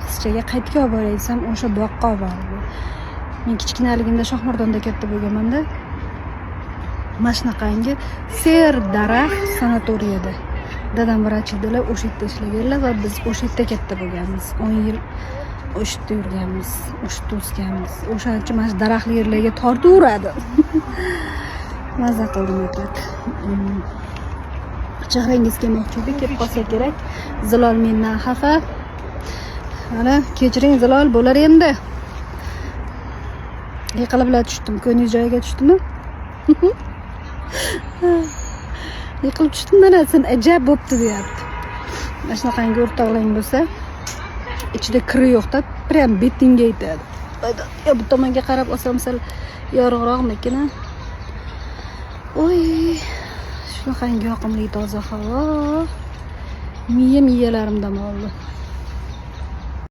qizchaga qaytga olib boray desam, o'sha boqqa olib bordi. Men kichkinaligimda Shohmardonda katta bo'lganman-da. Mana shunaqangi ser daraxt sanatoriyada. Dadam vrach edilar, o'sha yerda ishlaganlar va biz o'sha yerda katta bo'lganmiz. 10 yil o'sha yerda yurganmiz, o'sha yerda o'sganmiz. O'shancha mana shu daraxtli yerlarga tortaveradi. Maza qildim aytib. Chehrangiz kelmoqchi edi, kelib qolsa kerak. Zilol mendan xafa. Mana kechiring Zilol, bo'lar endi. Yiqilib tushdim, ko'nglingiz joyiga tushdimi? Yiqilib tushdim, mana sen ajab bo'pti deyapti. Mana shunaqangi o'rtoqlang bo'lsa, ichida kiri yo'qda, prям betingga aytadi. Yo bu tomonga qarab olsam sal yorug'roqmikin. Oy, shunaqangi yoqimli toza havo. Miyalarimdan oldi.